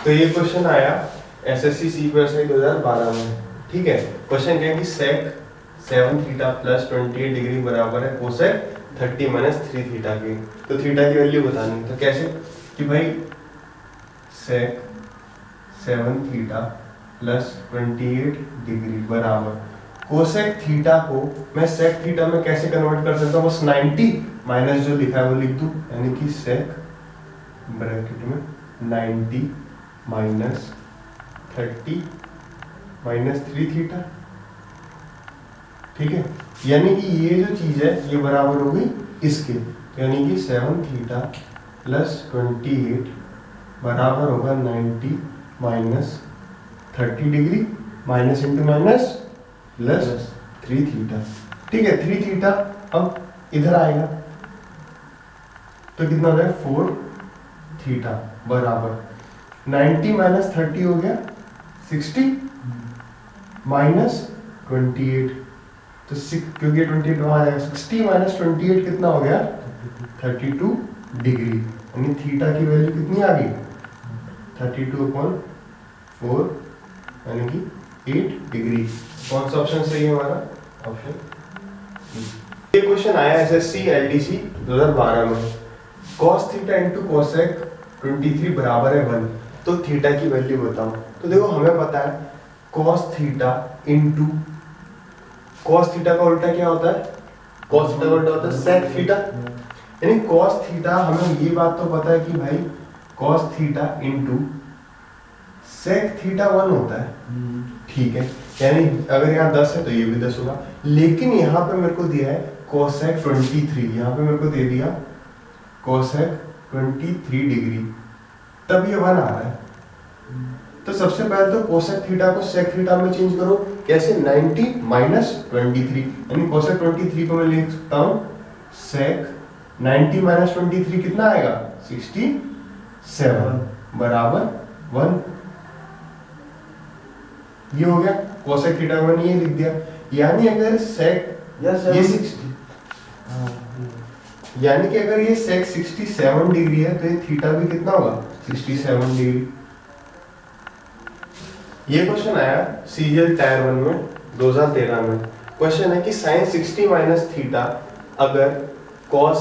तो ये क्वेश्चन आया एसएससी सीक्वेंसई 2012 में। ठीक है, क्वेश्चन क्या है कि sec 7 थीटा प्लस 28 डिग्री बराबर है cosec 30 माइनस 3 थीटा की। तो थीटा की वैल्यू बतानी, तो कैसे कि भाई sec 7 थीटा प्लस 28 डिग्री बराबर कोसेक थीटा को मैं सेक थीटा में कैसे कन्वर्ट कर सकता हूँ, बस 90 माइनस जो लिखा है वो लिख दूं, यानी कि सेक ब्रैकेट में 90 माइनस 30 माइनस 3 थीटा। ठीक है, यानी कि ये जो चीज है ये बराबर होगी इसके, यानी कि 7 थीटा प्लस 28 बराबर होगा 90 minus 30 degree minus into minus plus 3 theta. ठीक है, 3 थीटा अब इधर आएगा तो कितना हो जाएगा 4 थीटा बराबर 90 माइनस 30 हो गया 60 माइनस 28, तो क्योंकि 28 वहां आ जाएगा 60 माइनस 28 कितना हो गया 32 डिग्री, यानी थीटा की वैल्यू कितनी आ गई 32/4 यानी कि 8 डिग्री। कौन सा ऑप्शन सही है हमारा, ऑप्शन। ये क्वेश्चन आया एसएससी एलडीसी 2012 में, cos थीटा इंटू कोसेक 23 बराबर है 1, तो थीटा की वैल्यू बताओ। तो देखो हमें पता है cos theta into cos theta का उल्टा क्या होता है, cos थीटा का उल्टा होता है sec थीटा, यानी cos थीटा हमें ये बात तो पता है कि भाई cos theta into sec theta 1 होता है। ठीक है, यानी अगर यहाँ 10 है तो ये भी 10 होगा, लेकिन यहाँ पे मेरे को दिया है कोसेक 23, यहाँ पे मेरे को दे दिया कोसेक 23 डिग्री, तब ये 1 आ रहा है। तो सबसे पहले तो कोसेक थीटा को सेक थीटा में चेंज करो, कैसे 90 माइनस 23, यानी कोसेक 23 को मैं लिख सकता हूँ सेक 90 माइनस 23 कितना आएगा 67 बराबर 1। ये हो गया कोसेक थीटा को मैंने ये लिख दिया, यानी अगर सेक ये 60 यानी कि अगर ये सेक 67 डिग्री है तो ये थीटा भी कितना होगा 67 डिग्री। ये क्वेश्चन आया सीजीएल टायर 1 में 2013 में। क्वेश्चन है कि साइन 60 माइनस थीटा अगर कॉस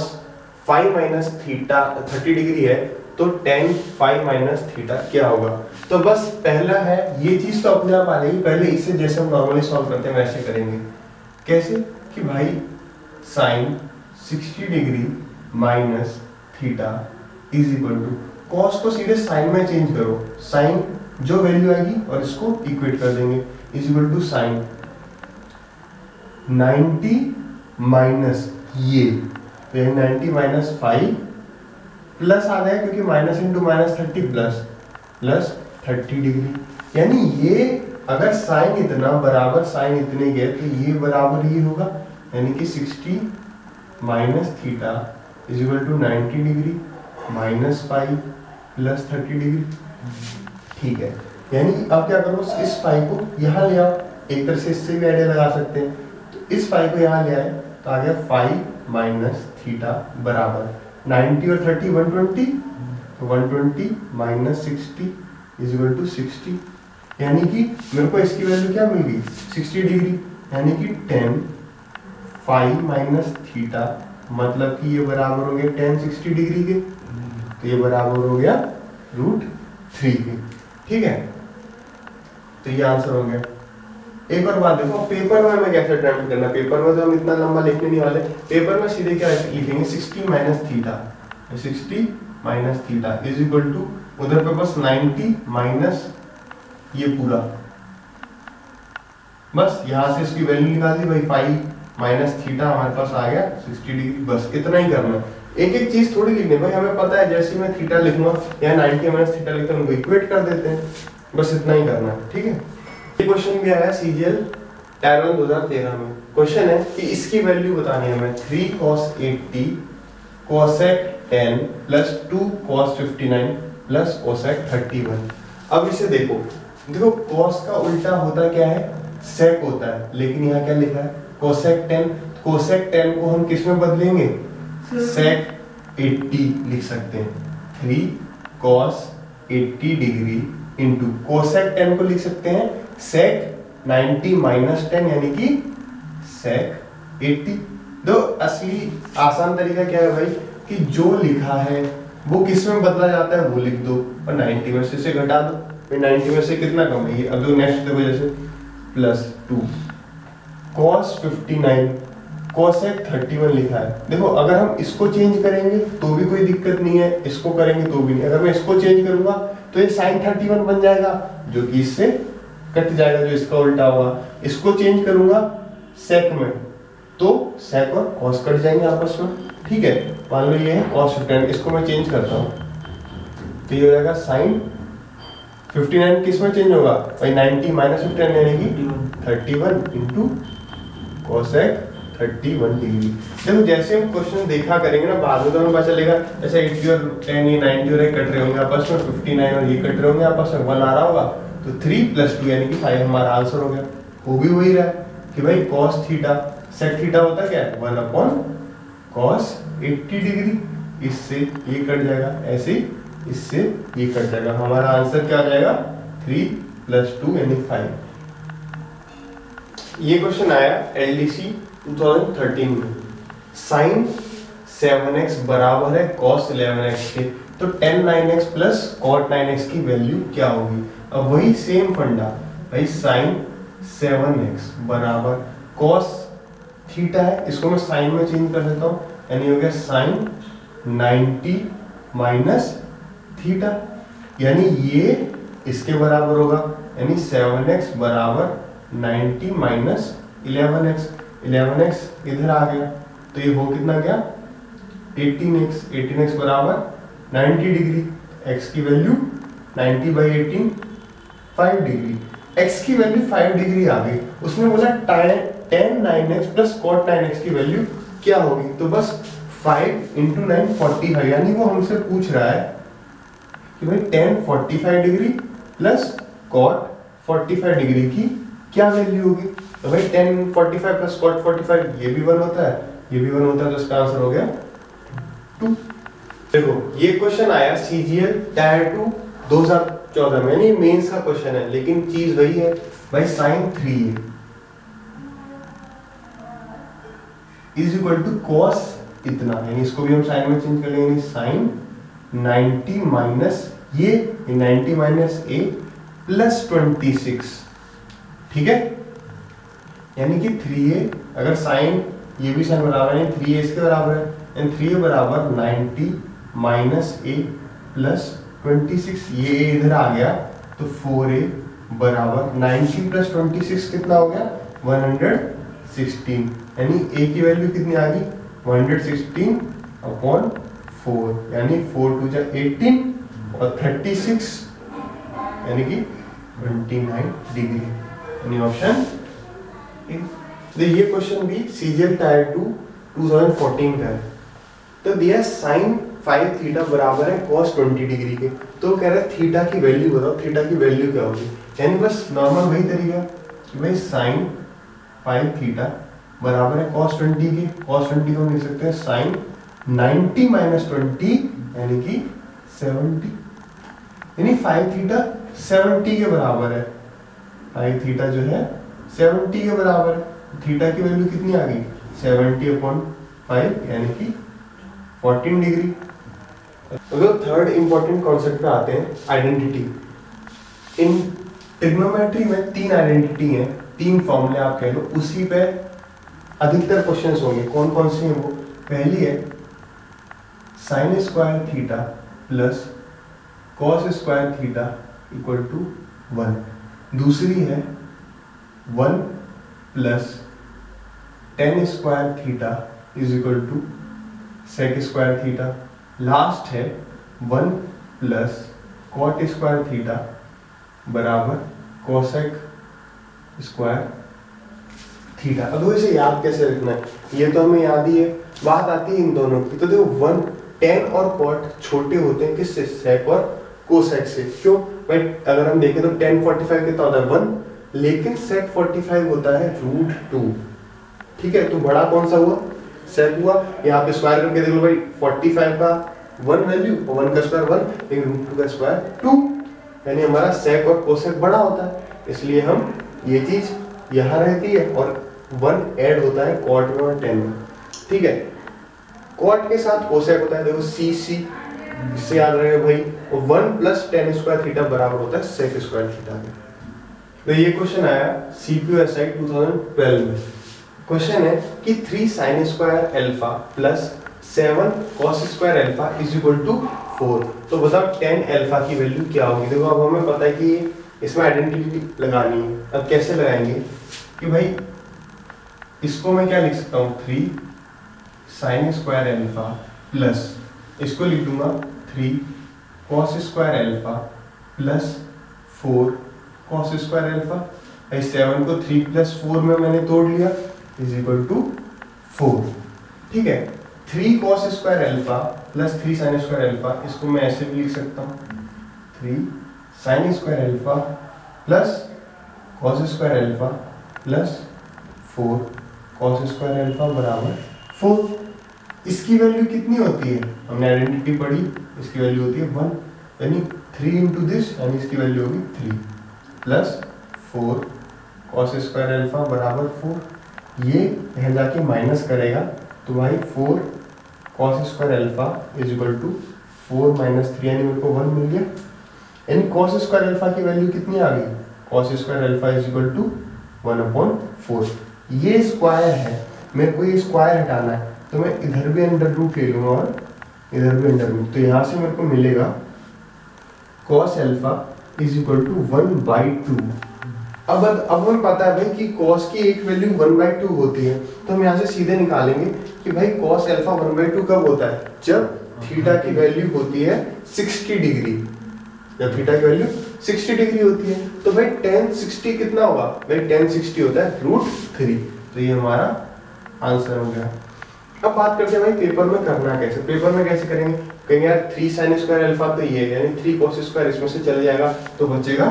5 माइनस थीटा 30 डिग्री है तो tan 5 माइनस थीटा क्या होगा। तो बस पहला है ये चीज तो अपने आप आ जाएगी, पहले इसे जैसे हम नॉर्मली सॉल्व करते हैं वैसे करेंगे। कैसे कि भाई sine 60 degree minus theta is equal to cos को सीधे साइन में चेंज करो, साइन जो वैल्यू आएगी और इसको इक्वेट कर देंगे, is equal to sine 90 minus ये 90 माइनस 5 प्लस आ गया क्योंकि minus into minus 30 plus 30 degree, यानी ये अगर साइन इतना बराबर साइन इतने गए तो ये बराबर ये होगा, यानी कि 60 minus theta is equal to 90 degree minus 5 plus 30 degree. ठीक है, यानी अब क्या करो इस 5 को यहाँ ले आओ, एक तरह से इससे भी आइडिया लगा सकते हैं, तो इस 5 को यहाँ ले आए तो आ गया 5 माइनस थीटा बराबर 90 और 30 120, तो 120 माइनस 60 इज इक्वल टू 60, यानी कि मेरे को इसकी वैल्यू क्या मिल गई 60 डिग्री, यानी कि tan 5 माइनस थीटा मतलब कि ये बराबर हो गया tan 60 डिग्री के, तो ये बराबर हो गया √3 के। ठीक है, तो ये आंसर हो गया। एक और बात देखो, पेपर में हमें कैसे अटेम्प्ट करना, पेपर में तो हम इतना लंबा लिखने नहीं वाले, पेपर में सीधे क्या लिखेंगे 60 minus theta, 60 minus theta is equal to उधर पे बस 90 माइनस ये पूरा, बस यहाँ से इसकी वैल्यू निकाल दी भाई 5 माइनस थीटा हमारे पास आ गया 60 डिग्री, बस इतना ही करना है। एक एक चीज थोड़ी लिखनी भाई, हमें पता है जैसे मैं थीटा लिखूंगा या 90 माइनस थीटा लिखते हैं उनको इक्वेट कर देते हैं, बस इतना ही करना है। ठीक है, ये क्वेश्चन भी आया सीजीएल टायर 1 2013 में। क्वेश्चन है कि इसकी वैल्यू बतानी है हमें 3 cos 80 cosec 10 plus 2 cos 59 plus cosec 31। अब इसे देखो cos का उल्टा होता क्या है sec होता है, लेकिन यहाँ क्या लिखा है cosec 10, cosec 10 को हम किस में बदलेंगे sec 80 लिख सकते हैं, 3 cos 80 डिग्री इंटू कोसेक 10 को लिख सकते हैं सेक 90 माइनस 10 यानी कि सेक 80। तो असली आसान तरीका क्या है भाई कि जो लिखा है वो किस में बदला जाता है वो लिख दो और 90 में से घटा दो। फिर 90 में से कितना कम है ये, अब जो नेक्स्ट देखो जैसे +2 cos 59 कोसेक 31 लिखा है। देखो अगर हम इसको चेंज करेंगे तो भी कोई दिक्कत नहीं है, इसको करेंगे तो भी नहीं। अगर मैं इसको चेंज करूंगा तो ये sin 31 बन जाएगा जो कि इससे कट जाएगा, जो इसका उल्टा होगा। इसको चेंज करूंगा सेक में तो सेक और कॉस कट जाएंगे आपस में, ठीक है। मान लो ये है cos 59, इसको मैं चेंज करता हूँ तो ये हो जाएगा sin 59 किस में चेंज होगा भाई 90 माइनस 59 यानी कि 31 इंटू कोसेक 31 डिग्री। देखो जैसे हम क्वेश्चन देखा करेंगे ना बाद में तो हमें पता चलेगा जैसे 80 और 10 ये 90 और ये कट रहे होंगे आपस में, 59 और ये कट रहे होंगे आपस में, 1 आ रहा होगा तो 3 + 2 यानी कि 5 हमारा आंसर हो गया। वो भी वही रहा है कि भाई cos थीटा sec थीटा होता क्या है 1/cos 80 डिग्री, इससे ये कट जाएगा, ऐसे इससे ये कट जाएगा। हमारा आंसर क्या आ जाएगा 3 + 2 यानी 5। ये क्वेश्चन आया LDC 2013 में। sin 7x बराबर है cos 11x के, तो tan 9x plus cot 9x की वैल्यू क्या होगी। अब वही सेम फंडा भाई sin 7x बराबर cos थीटा है, इसको मैं sin में चेंज कर देता हूँ यानी हो गया sin 90 माइनस थीटा, यानी ये इसके बराबर होगा यानी 7x बराबर 90 माइनस 11x। 11x इधर आ गया तो ये हो कितना गया 18x। 18x बराबर 90 डिग्री, x की वैल्यू 90/18 5 डिग्री। x की वैल्यू 5 डिग्री आ गई, उसने बोला tan 9x plus cot 9x की वैल्यू क्या होगी, तो बस 5 × 9 45, यानी वो हमसे पूछ रहा है कि भाई tan 45 degree plus cot 45 degree की क्या वैल्यू होगी। तो भाई tan 45 प्लस cot 45 ये भी 1 होता है, ये भी 1 होता है, तो इसका आंसर हो गया 2। देखो ये क्वेश्चन आया CGL टायर 2 2014 में, यानी मेंस का क्वेश्चन है लेकिन चीज वही है भाई sin 3a is equal to cos इतना, यानी इसको भी हम साइन में चेंज कर लेंगे sin 90 माइनस ये 90 माइनस a प्लस 26, ठीक है। यानी कि 3a अगर साइन ये भी साइन बराबर है 3a इसके बराबर है, यानी 3a बराबर 90 माइनस a प्लस 26, ये a इधर आ गया तो 4a बराबर 90 प्लस 26 कितना हो गया 116, यानी a की वैल्यू कितनी आ गई 116/4, यानी 4 × 2 = 18 और 36 यानी कि 29 डिग्री, यानी ऑप्शन ए। ये क्वेश्चन भी CGL टायर 2 2014 का है। तो दिया sin 5 थीटा बराबर है cos 20 डिग्री के, तो कह रहा है थीटा की वैल्यू बताओ, थीटा की वैल्यू क्या होगी। यानी बस नॉर्मल वही तरीका कि भाई sin 5 थीटा बराबर है cos 20 की, cos 20 को हम लिख सकते हैं sin 90 माइनस 20 यानी कि 70, यानी 5 थीटा 70 के बराबर है। 5 थीटा जो है 70 के बराबर है, थीटा की वैल्यू कितनी आ गई 70/5 यानी कि 14 डिग्री। अगर थर्ड इंपॉर्टेंट कॉन्सेप्ट पे आते हैं आइडेंटिटी। इन ट्रिग्नोमेट्री में 3 आइडेंटिटी हैं, 3 फॉर्मूले आप कह लो, उसी पे अधिकतर क्वेश्चंस होंगे। कौन कौन सी हैं वो, पहली है sin square theta plus cos square theta equal to 1, दूसरी है 1 plus tan square theta is equal to sec square theta, last है 1 प्लस cot स्क्वायर थीटा बराबर cosec स्क्वायर थीटा। अब इसे याद कैसे रखना है, ये तो हमें याद ही है, बात आती है इन दोनों की। तो देखो 1 tan और cot छोटे होते हैं किससे, sec और cosec से। क्यों भाई, अगर हम देखें तो tan 45 कितना होता है 1, लेकिन sec 45 होता है √2, ठीक है। तो बड़ा कौन सा हुआ, sec हुआ। यहाँ पे स्क्वायर करके देख लो भाई 45 का 1 वैल्यू, 1 का स्क्वायर 1, एक रूट 2 का स्क्वायर 2, यानी हमारा सेक और कोसेक बड़ा होता है, इसलिए हम ये चीज यहाँ रहती है और 1 ऐड होता है कॉट में और टेन में, ठीक है। कॉट के साथ कोसेक होता है, देखो सी सी, इससे याद रहेगा भाई, 1 प्लस टेन स्क्वायर थीटा बराबर होता है सेक स्क्वायर थीटा में। तो ये क्वेश्चन आया CPSI 2012 में। क्वेश्चन है कि 3 sin square alpha plus 7 cos square alpha is equal to 4। तो बताओ 10 अल्फा की वैल्यू क्या होगी। देखो अब हमें पता है कि इसमें आइडेंटिटी लगानी है। अब कैसे लगाएंगे कि भाई इसको मैं क्या लिख सकता हूँ, 3 sin स्क्वायर अल्फा प्लस इसको लिख दूंगा 3 cos square alpha plus 4 cos square alpha. 7 को 3 प्लस 4 में मैंने तोड़ लिया इज इक्वल टू 4, ठीक है। 3 cos square alpha plus 3 sin square alpha, इसको मैं ऐसे भी लिख सकता हूँ 3 sin square alpha plus cos square alpha plus 4 cos square alpha बराबर 4। इसकी वैल्यू कितनी होती है, हमने आइडेंटिटी पढ़ी, इसकी वैल्यू होती है 1, यानी 3 इंटू दिस, यानी इसकी वैल्यू होगी 3 प्लस 4 cos स्क्वायर अल्फा बराबर 4। ये यहाँ जाके माइनस करेगा तो भाई 4 cos square alpha is equal to 4 minus 3, यानी मेरे को 1 मिल गया। यानी cos स्क्वायर अल्फा की वैल्यू कितनी आ गई, cos square alpha is equal to 1/4। ये स्क्वायर है, मेरे को ये स्क्वायर हटाना है, तो मैं इधर भी अंडर रूट ले लूंगा और इधर भी अंडर रूट, तो यहाँ से मेरे को मिलेगा cos alpha is equal to 1/2। अब हमें पता है भाई कि cos की एक वैल्यू 1/2 होती है, तो हम यहाँ से सीधे निकालेंगे कि भाई cos अल्फा 1/2 कब होता है, जब थीटा की वैल्यू होती है 60 डिग्री। जब थीटा की वैल्यू 60 डिग्री होती है तो भाई tan 60 कितना होगा, भाई tan 60 होता है √3। तो ये हमारा आंसर हो गया। अब बात करते हैं भाई पेपर में करना कैसे। पेपर में कैसे करेंगे, कहेंगे यार 3 sin स्क्वायर अल्फा तो ये है, यानी 3 cos स्क्वायर इसमें से चल जाएगा, तो बचेगा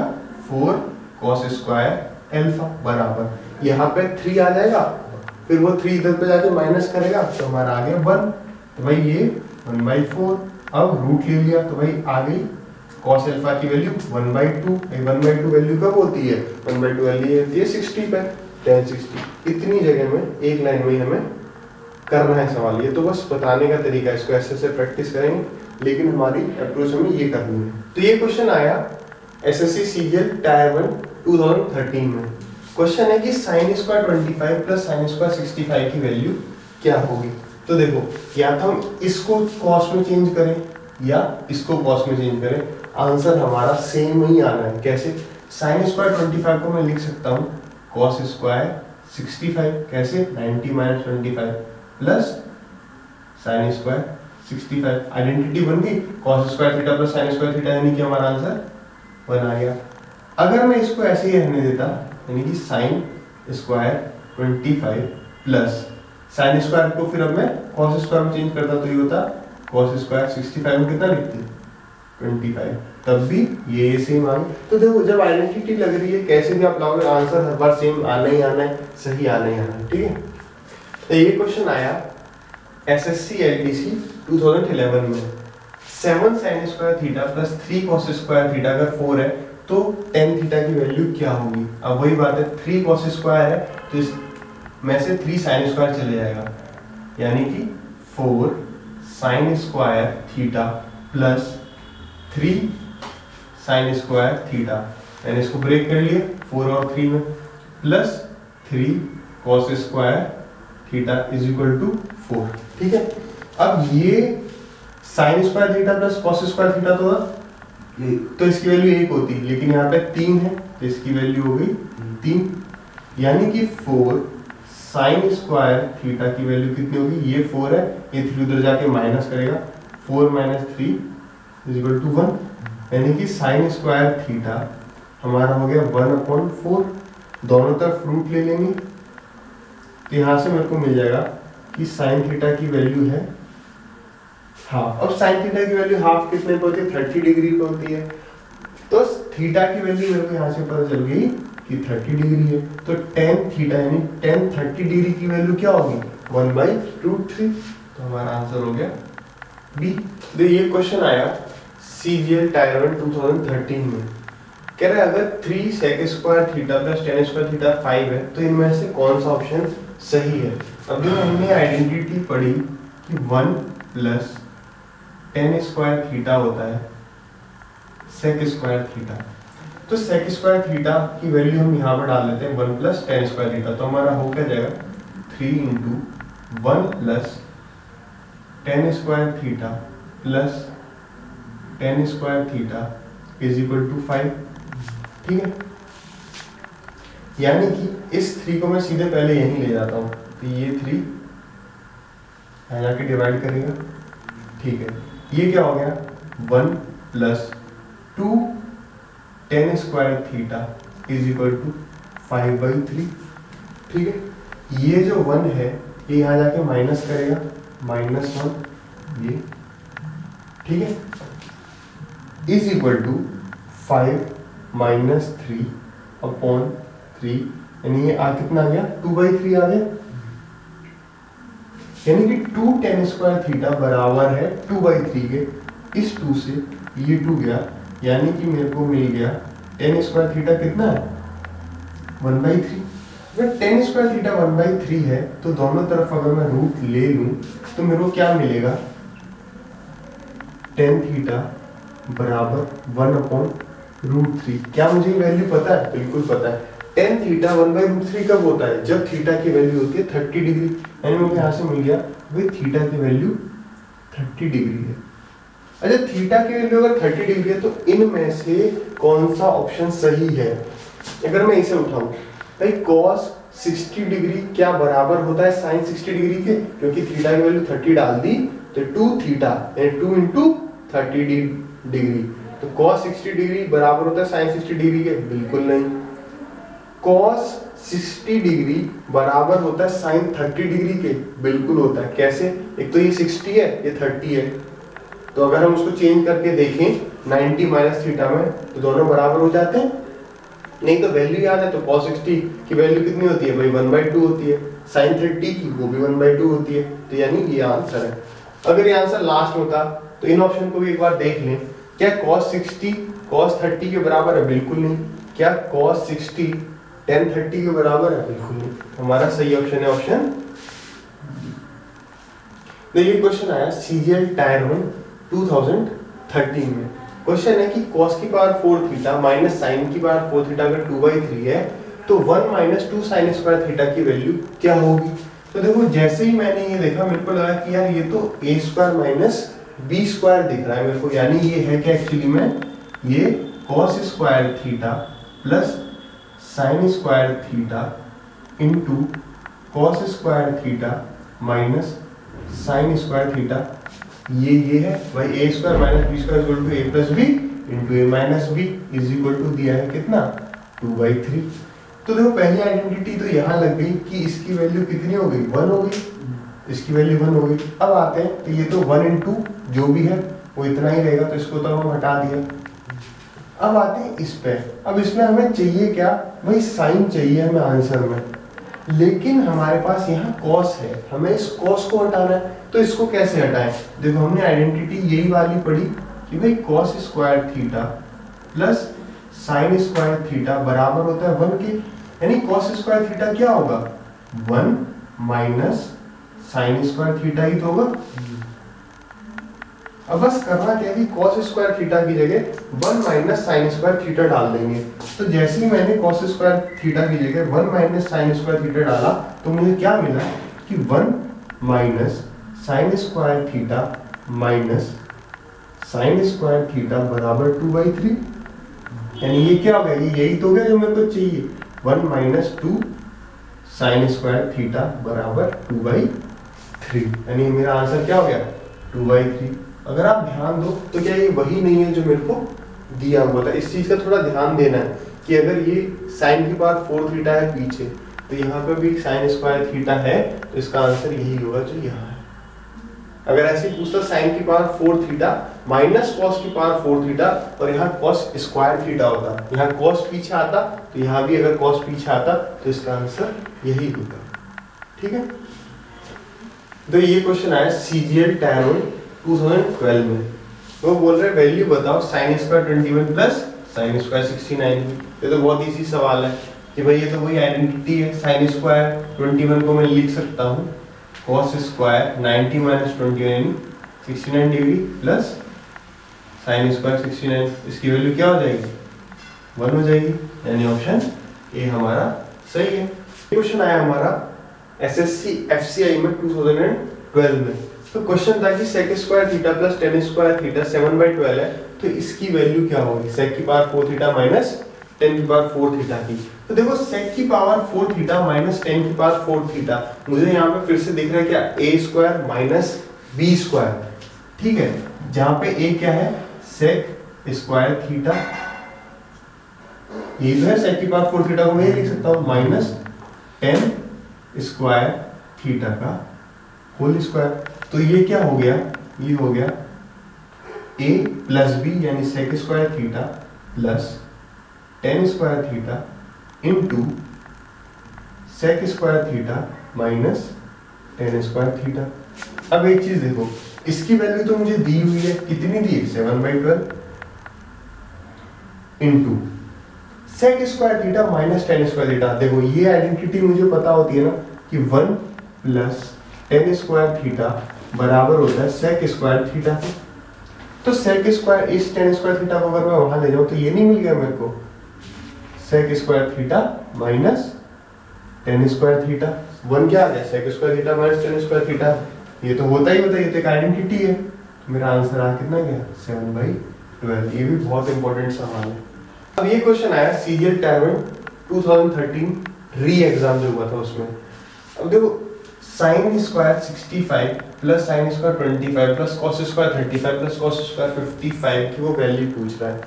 4 cos स्क्वायर अल्फा बराबर, यहाँ पे 3 आ जाएगा, फिर वो 3 इधर पे जाके माइनस करेगा तो हमारा आ गया 1, तो भाई ये 1/4। अब रूट ले लिया तो भाई आ गई cos अल्फा की वैल्यू 1/2। 1/2 वैल्यू कब होती है, 1/2 वैल्यू होती है 60 पे, tan 60। इतनी जगह में एक लाइन में हमें करना है सवाल, ये तो बस बताने का तरीका है, इसको ऐसे प्रैक्टिस करेंगे, लेकिन हमारी अप्रोच हमें ये करनी है। तो ये क्वेश्चन आया SSC CGL टायर 1 2013 में। क्वेश्चन है कि sin square 25 plus sin square 65 की वैल्यू क्या होगी। तो देखो या तो हम इसको cos में चेंज करें या इसको cos में चेंज करें, आंसर हमारा सेम ही आना है। कैसे, sin स्क्वायर 25 को मैं लिख सकता हूँ cos स्क्वायर 65, कैसे 90 minus 25 plus sin square 65, identity बन गई, cos square theta plus sin square theta, यानी कि हमारा आंसर 1 आ गया। अगर मैं इसको ऐसे ही रहने देता, यानी कि sin square 25 plus sin square को फिर अब मैं cos स्क्वायर में चेंज करता तो ये होता cos स्क्वायर 65 में कितना लिखते 25, तब भी ये सेम आ गई। तो देखो जब आइडेंटिटी लग रही है कैसे भी आप लाओगे आंसर हर बार सेम आना ही आना है, सही आना ही आना है, ठीक है। तो ये क्वेश्चन आया SSC LDC 2011 में। 7 sin square theta plus 3 cos square theta अगर 4 है तो tan थीटा की वैल्यू क्या होगी। अब वही बात है, 3 cos स्क्वायर है तो इस में से 3 sin स्क्वायर चले जाएगा, यानी कि 4 sin square theta plus 3 sin square theta, मैंने इसको ब्रेक कर लिए 4 और 3 में, plus 3 cos square theta is equal to 4, ठीक है। अब ये sin square theta plus cos square theta तो इसकी वैल्यू 1 होती, लेकिन यहाँ पे 3 है तो इसकी वैल्यू हो गई 3, यानी कि 4 sin स्क्वायर थीटा की वैल्यू कितनी होगी, ये 4 है, ये 3 उधर जाके माइनस करेगा, 4 माइनस 3 इज इक्वल टू 1, यानी कि sin स्क्वायर थीटा हमारा हो गया 1/4। दोनों तरफ रूट ले लेंगे तो यहाँ से मेरे को मिल जाएगा कि sin थीटा की वैल्यू है हाफ। अब sin थीटा की वैल्यू हाफ कितने पे होती है, 30 डिग्री पे होती है, तो थीटा की वैल्यू मेरे को यहाँ से पता चल गई कि 30 डिग्री है, तो tan थीटा यानी tan 30 डिग्री की वैल्यू क्या होगी 1/√3। तो हमारा आंसर हो गया बी। तो ये क्वेश्चन आया CGL टायर 1 2013 में। कह रहे अगर 3 sec square theta plus tan square theta 5 है तो इनमें से कौन सा ऑप्शन सही है। अभी हमने आइडेंटिटी पढ़ी कि 1 प्लस tan स्क्वायर थीटा होता है sec स्क्वायर थीटा। तो sec स्क्वायर थीटा की वैल्यू हम यहाँ पर डाल लेते हैं 1 प्लस tan स्क्वायर थीटा। तो हमारा हो क्या जाएगा 3 into 1 plus tan square theta plus tan square theta is equal to 5। ठीक है, यानी कि इस 3 को मैं सीधे पहले यहीं ले जाता हूँ तो ये 3 यहाँ जाके डिवाइड करेगा। ठीक है, ये क्या हो गया 1 plus 2 tan square theta is equal to 5/3। ठीक है, ये जो 1 है ये यहाँ जाके माइनस करेगा -1 ये। ठीक है, is equal to 5 minus 3 upon 3, यानी ये कितना आ गया 2/3 आ गया। यानी कि 2 tan स्क्वायर थीटा बराबर है 2/3 के। इस 2 से ये 2 गया, यानी कि मेरे को मिल गया tan स्क्वायर थीटा कितना है 1/3। अगर tan स्क्वायर थीटा 1/3 है तो दोनों तरफ अगर मैं रूट ले लूं तो मेरे को क्या मिलेगा tan थीटा बराबर 1/√3। क्या मुझे वैल्यू पता है? बिल्कुल पता है। tan थीटा 1/√3 कब होता है? जब थीटा की वैल्यू होती है 30 डिग्री। यानी मुझे यहाँ से मिल गया भाई थीटा की वैल्यू 30 डिग्री है। अच्छा, थीटा की वैल्यू अगर 30 डिग्री है तो इनमें से कौन सा ऑप्शन सही है? अगर मैं इसे उठाऊं भाई cos 60 डिग्री क्या बराबर होता है sin 60 डिग्री के? क्योंकि थीटा की वैल्यू 30 डाल दी तो 2 थीटा यानी 2 इंटू 30 डिग्री। तो cos 60 डिग्री बराबर होता है sin 60 डिग्री के? बिल्कुल नहीं। cos 60 डिग्री बराबर होता है sin 30 डिग्री के? बिल्कुल होता है। कैसे? एक तो ये 60 है, ये 30 है, तो अगर हम उसको चेंज करके देखें 90 माइनस थीटा में तो दोनों बराबर हो जाते हैं। नहीं तो वैल्यू याद है तो cos 60 की वैल्यू कितनी होती है भाई 1/2 होती है, sin 30 की वो भी 1/2 होती है। तो यानी ये आंसर है। अगर ये आंसर लास्ट होता तो इन ऑप्शन को भी एक बार देख लें। क्या cos 60 cos 30 के बराबर है? बिल्कुल नहीं। क्या cos 60 tan 30 के बराबर है? बिल्कुल नहीं। हमारा सही ऑप्शन है ऑप्शन। देखिए क्वेश्चन आया CGL टायर 1 2013 में। क्वेश्चन है कि cos की पावर 4 थीटा माइनस sin की पावर 4 थीटा अगर 2/3 है तो 1 माइनस 2 sin स्क्वायर थीटा की वैल्यू क्या होगी? तो देखो जैसे ही मैंने ये देखा मेरे को लगा कि यार ये तो a square minus b square दिख रहा है मेरे को। यानी ये है क्या एक्चुअली में ये cos square theta plus sin square theta into cos square theta minus sin square theta. ये है भाई a square minus b square equal to a plus b into a minus b is equal to दिया है कितना 2/3। तो देखो पहली identity तो यहाँ लग गई कि इसकी वैल्यू कितनी हो गई 1 हो गई, इसकी वैल्यू 1 हो गई। अब आते हैं तो ये तो 1 इंटू जो भी है वो इतना ही रहेगा, तो इसको तो हम हटा दिया। अब आते हैं इस पे। अब इसमें हमें चाहिए क्या भाई साइन चाहिए हमें आंसर में, लेकिन हमारे पास यहाँ cos है, हमें इस cos को हटाना है। तो इसको कैसे हटाएं? देखो हमने आइडेंटिटी यही वाली पढ़ी कि भाई cos square theta plus sin square theta बराबर होता है 1 के। यानी cos स्क्वायर थीटा क्या होगा 1 माइनस sin स्क्वायर थीटा ही तो होगा। अब बस करना क्या है कि cos स्क्वायर थीटा की जगह 1 माइनस sin स्क्वायर थीटा डाल देंगे। तो जैसे ही मैंने cos स्क्वायर थीटा की जगह 1 माइनस sin स्क्वायर थीटा डाला तो मुझे क्या मिला कि 1 minus sin square theta minus sin square theta बराबर 2/3। यानी ये क्या हो गया, ये यही तो हो गया जो मेरे को चाहिए 1 माइनस 2 sin स्क्वायर थीटा बराबर 2/3। यानी मेरा आंसर क्या हो गया 2/3। अगर आप ध्यान दो तो क्या ये वही नहीं है जो मेरे को दिया हुआ था? इस चीज का थोड़ा ध्यान देना है कि अगर ये sin की पावर 4 थीटा है पीछे तो यहाँ पे भी sin स्क्वायर थीटा है, तो इसका आंसर यही होगा जो यहाँ है। अगर ऐसे पूछता sin की पावर 4 थीटा माइनस cos की पावर 4 थीटा और यहाँ cos स्क्वायर थीटा होता, यहाँ cos पीछे आता तो यहाँ भी अगर cos पीछे आता तो इसका आंसर यही होता। ठीक है, तो ये क्वेश्चन आया CGL टायर 1 2012 में। वो बोल रहे वैल्यू बताओ sine square 21 plus sine square 69 की। ये तो बहुत इजी सवाल है कि भाई ये तो वही आइडेंटिटी है। साइन स्क्वायर 21 को मैं लिख सकता हूँ cos square 90 minus 21 69 degree plus sine square 69। इसकी वैल्यू क्या हो जाएगी 1 हो जाएगी, यानी ऑप्शन ए हमारा सही है। क्वेश्चन आया हमारा एसएससी एफसीआई में 2012 में। तो क्वेश्चन था कि sec square theta plus tan square theta 7/12 है, तो इसकी वैल्यू क्या होगी sec की पावर 4 थीटा माइनस tan की पावर 4 थीटा की। तो देखो sec की पावर 4 थीटा माइनस tan की पावर 4 थीटा, मुझे यहाँ पे फिर से दिख रहा है क्या a square minus b square, ठीक है, जहाँ पे a क्या है sec स्क्वायर थीटा, ये जो है sec की पावर 4 थीटा को मैं लिख सकता हूँ माइनस tan स्क्वायर थीटा का होल स्क्वायर। तो ये क्या हो गया, ये हो गया a प्लस बी यानी sec square theta plus tan square theta into sec square theta minus tan square theta. अब एक चीज देखो, इसकी वैल्यू तो मुझे दी हुई है, कितनी दी है 7/12 into sec square theta minus tan square theta. देखो ये आइडेंटिटी मुझे पता होती है ना कि 1 प्लस tan स्क्वायर थीटा बराबर होता है sec स्क्वायर थीटा। तो sec स्क्वायर इस tan स्क्वायर थीटा को अगर मैं वहां ले जाऊं तो ये नहीं मिल गया मेरे को sec square theta minus tan square theta. 1 क्या आ गया sec square theta minus tan square theta, ये तो होता ही होता है, ये तो एक आइडेंटिटी है। तो मेरा आंसर आ कितना गया 7/12। ये भी बहुत इंपॉर्टेंट सवाल है। अब ये क्वेश्चन आया सीजीएल टैलेंट 2013 री एग्जाम जो हुआ था उसमें। अब देखो sine square 65 plus sine square 25 plus cos square 35 plus cos square 55 की वो वैल्यू पूछ रहा है।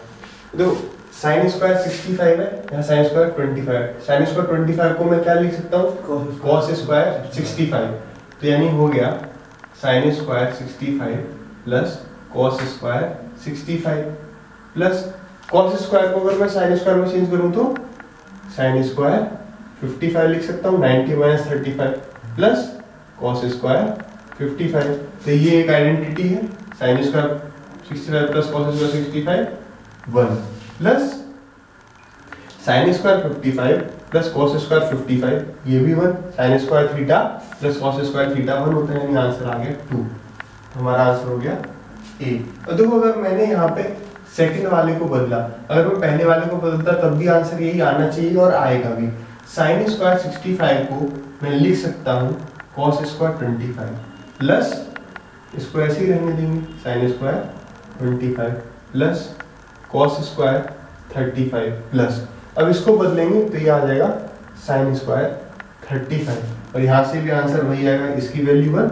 देखो साइन स्क्वायर 65 है, यहाँ साइन स्क्वायर 25। साइन स्क्वायर 25 को मैं क्या लिख सकता हूँ कॉस स्क्वायर 65। तो यानी हो गया sine square 65 plus cos square 65 plus cos square को अगर मैं साइन स्क्वायर में चेंज करूं तो साइन स्क्वायर 55 लिख सकता हूं 90 माइनस 35 प्लस कॉस स्क्वायर 55। तो ये एक आइडेंटिटी है, sine square 65 plus cos square 65 1 plus sine square 55 plus cos square 55 ये भी 1, sine square theta plus cos square theta 1 होता है, यानी आंसर आ गया 2। हमारा आंसर हो गया ए। और देखो अगर मैंने यहाँ पे सेकंड वाले को बदला, अगर मैं पहले वाले को बदलता तब भी आंसर यही आना चाहिए और आएगा भी। साइन स्क्वायर 65 को मैं लिख सकता हूँ कॉस स्क्वायर 25 प्लस इसको ऐसे ही रहने देंगे sine square 25 plus cos square 35 plus, अब इसको बदलेंगे तो ये आ जाएगा साइन स्क्वायर 35 और यहाँ से भी आंसर वही आएगा, इसकी वैल्यू 1,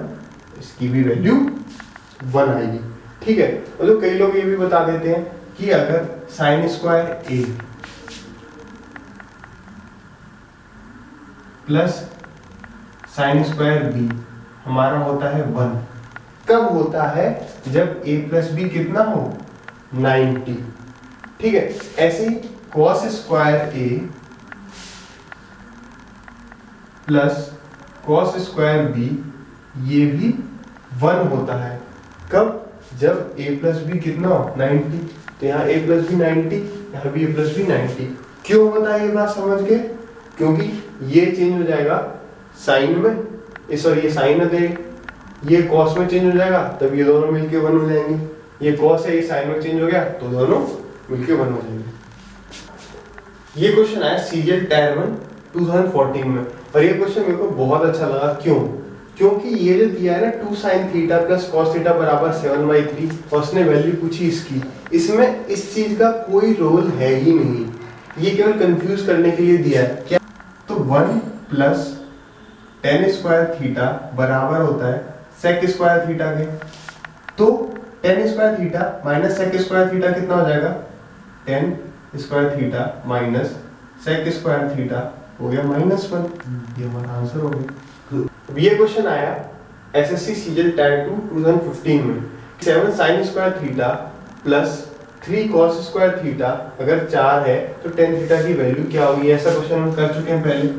इसकी भी वैल्यू 1 आएगी, ठीक है। मतलब कई लोग ये भी बता देते हैं कि अगर साइन स्क्वायर ए प्लस साइन स्क्वायर बी हमारा होता है 1, कब होता है जब a प्लस बी कितना हो 90, ठीक है। ऐसे ही कॉस स्क्वायर ए प्लस कॉस स्क्वायर बी ये भी 1 होता है, कब जब a प्लस बी कितना हो 90। तो यहाँ a प्लस बी 90, यहाँ भी a प्लस बी 90। क्यों होता है ये बात समझ गए, क्योंकि ये चेंज हो जाएगा साइन में, सॉरी ये साइन है, ये कॉस में चेंज हो जाएगा, तब ये दोनों मिलके 1 हो जाएंगे। ये कॉस है, ये साइन में चेंज हो गया तो दोनों मिलके 1 हो जाएंगे। ये क्वेश्चन आया सीजीएल टायर 1 2014 में, और ये क्वेश्चन मेरे को बहुत अच्छा लगा। क्यों? क्योंकि ये जो दिया है ना 2 sin theta plus cos theta बराबर 7/3 और उसने वैल्यू पूछी इसकी, इसमें इस चीज का कोई रोल है ही नहीं, ये केवल कंफ्यूज करने के लिए दिया है। क्या? तो 1 प्लस tan स्क्वायर थीटा बराबर होता है sec स्क्वायर थीटा के, तो tan square theta minus sec square theta कितना हो जाएगा, tan square theta minus sec square theta हो गया -1। ये हमारा आंसर हो गया। ये क्वेश्चन आया एसएससी सीजीएल टायर 2 2015 में, 7 sin square theta plus 3 cos square theta अगर 4 है तो tan थीटा की वैल्यू क्या होगी। ऐसा क्वेश्चन हम कर चुके हैं पहले।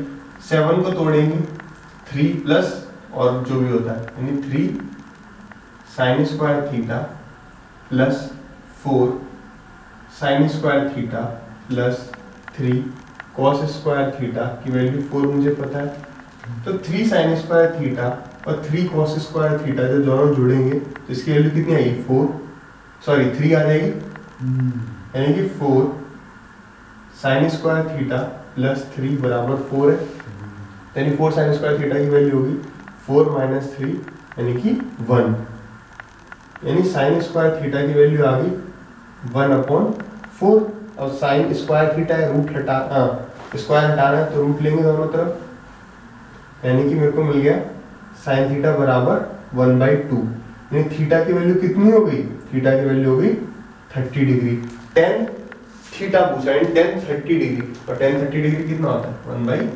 7 को तोड़ेंगे 3 प्लस और जो भी होता है यानी 3 sine square theta plus 4 sine square theta plus 3 cos square theta की वैल्यू 4 मुझे पता है, तो 3 साइन स्क्वायर थीटा और 3 कॉस स्क्वायर थीटा जब दोनों जुड़ेंगे तो इसकी वैल्यू कितनी आएगी 3 आ जाएगी, यानी कि 4 साइन स्क्वायर थीटा प्लस 3 बराबर 4 है, यानी 4 साइन स्क्वायर थीटा की वैल्यू होगी 4 माइनस 3 यानी कि 1, यानी साइन स्क्वायर थीटा की वैल्यू आ गई 1/4। और साइन स्क्वायर थीटा है, रूट स्क्वायर हटाना है तो रूट लेंगे दोनों तरफ, यानी कि मेरे को मिल गया साइन थीटा बराबर 1/2, यानी थीटा की वैल्यू कितनी हो गई, थीटा की वैल्यू हो गई 30 डिग्री। टेन थीटा पूछा, यानी टेन 30 डिग्री, और टेन 30 डिग्री कितना होता है 1/2।